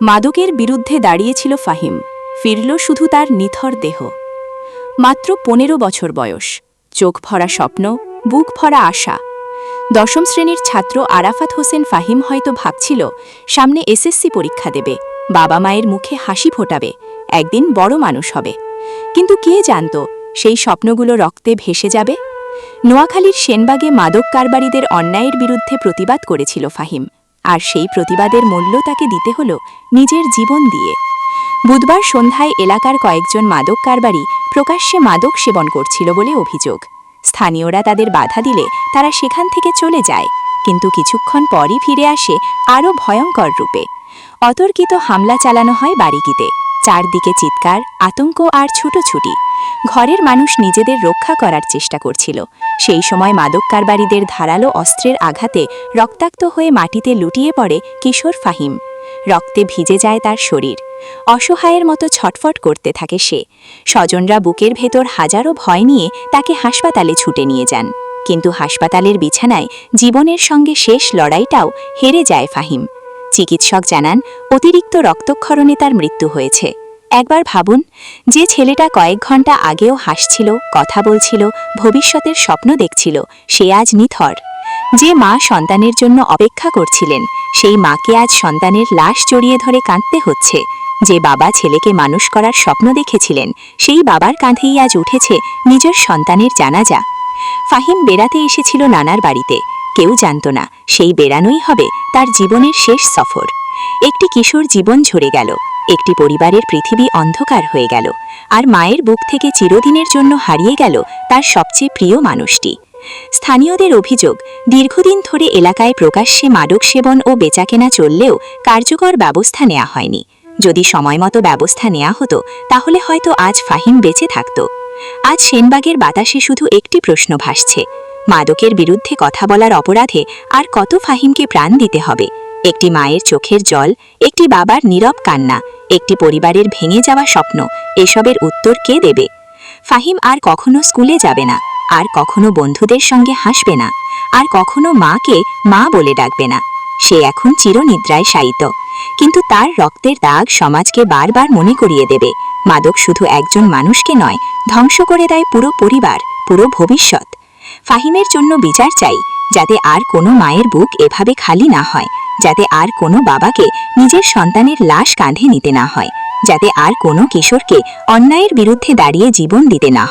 মাদকের বিরুদ্ধে দাঁড়িয়েছিল ফাহিম, ফিরল শুধু তার নিথর দেহ। মাত্র 15 বছর বয়স, চোখ ভরা স্বপ্ন, বুক ভরা আশা। 10ম শ্রেণীর ছাত্র আরাফাত হোসেন ফাহিম হয়তো ভাবছিল সামনে এসএসসি পরীক্ষা দেবে, বাবা মায়ের মুখে হাসি ফোটাবে, একদিন বড় মানুষ হবে। কিন্তু কে জানত সেই স্বপ্নগুলো রক্তে ভেসে যাবে। নোয়াখালীর সেনবাগে মাদক কারবারিদের অন্যায়ের বিরুদ্ধে প্রতিবাদ করেছিল ফাহিম, আর সেই প্রতিবাদের মূল্য তাকে দিতে হল নিজের জীবন দিয়ে। বুধবার সন্ধ্যায় এলাকার কয়েকজন মাদক কারবারি প্রকাশ্যে মাদক সেবন করছিল বলে অভিযোগ। স্থানীয়রা তাদের বাধা দিলে তারা সেখান থেকে চলে যায়, কিন্তু কিছুক্ষণ পরই ফিরে আসে আরও ভয়ঙ্কর রূপে। অতর্কিত হামলা চালানো হয় বাড়িটিতে, চারদিকে চিৎকার, আতঙ্ক আর ছুটোছুটি। ঘরের মানুষ নিজেদের রক্ষা করার চেষ্টা করছিল। সেই সময় মাদক কারবারিদের ধারালো অস্ত্রের আঘাতে রক্তাক্ত হয়ে মাটিতে লুটিয়ে পড়ে কিশোর ফাহিম। রক্তে ভিজে যায় তার শরীর, অসহায়ের মতো ছটফট করতে থাকে সে। স্বজনরা বুকের ভেতর হাজারো ভয় নিয়ে তাকে হাসপাতালে ছুটে নিয়ে যান, কিন্তু হাসপাতালের বিছানায় জীবনের সঙ্গে শেষ লড়াইটাও হেরে যায় ফাহিম। চিকিৎসক জানান অতিরিক্ত রক্তক্ষরণে তার মৃত্যু হয়েছে। একবার ভাবুন, যে ছেলেটা কয়েক ঘন্টা আগেও হাসছিল, কথা বলছিল, ভবিষ্যতের স্বপ্ন দেখছিল, সে আজ নিথর। যে মা সন্তানের জন্য অপেক্ষা করছিলেন, সেই মাকে আজ সন্তানের লাশ জড়িয়ে ধরে কাঁদতে হচ্ছে। যে বাবা ছেলেকে মানুষ করার স্বপ্ন দেখেছিলেন, সেই বাবার কাঁধেই আজ উঠেছে নিজের সন্তানের জানাজা। ফাহিম বেড়াতে এসেছিল নানার বাড়িতে, কেউ জানত না সেই বেড়ানোই হবে তার জীবনের শেষ সফর। একটি কিশোর জীবন ঝরে গেল, একটি পরিবারের পৃথিবী অন্ধকার হয়ে গেল, আর মায়ের বুক থেকে চিরদিনের জন্য হারিয়ে গেল তার সবচেয়ে প্রিয় মানুষটি। স্থানীয়দের অভিযোগ, দীর্ঘদিন ধরে এলাকায় প্রকাশ্যে মাদক সেবন ও বেচাকেনা চললেও কার্যকর ব্যবস্থা নেওয়া হয়নি। যদি সময়মতো ব্যবস্থা নেওয়া হতো, তাহলে হয়তো আজ ফাহিম বেঁচে থাকত। আজ সেনবাগের বাতাসে শুধু একটি প্রশ্ন ভাসছে, মাদকের বিরুদ্ধে কথা বলার অপরাধে আর কত ফাহিমকে প্রাণ দিতে হবে? একটি মায়ের চোখের জল, একটি বাবার নীরব কান্না, একটি পরিবারের ভেঙে যাওয়া স্বপ্ন, এসবের উত্তর কে দেবে? ফাহিম আর কখনো স্কুলে যাবে না, আর কখনো বন্ধুদের সঙ্গে হাসবে না, আর কখনো মাকে মা বলে ডাকবে না। সে এখন চিরনিদ্রায় শায়িত, কিন্তু তার রক্তের দাগ সমাজকে বারবার মনে করিয়ে দেবে, মাদক শুধু একজন মানুষকে নয়, ধ্বংস করে দেয় পুরো পরিবার, পুরো ভবিষ্যৎ। ফাহিমের জন্য বিচার চাই, যাতে আর কোনো মায়ের বুক এভাবে খালি না হয়, যাতে আর কোনো বাবাকে নিজের সন্তানের লাশ কাঁধে নিতে না হয়, যাতে আর কোনো কিশোরকে অন্যায়ের বিরুদ্ধে দাঁড়িয়ে জীবন দিতে না হয়।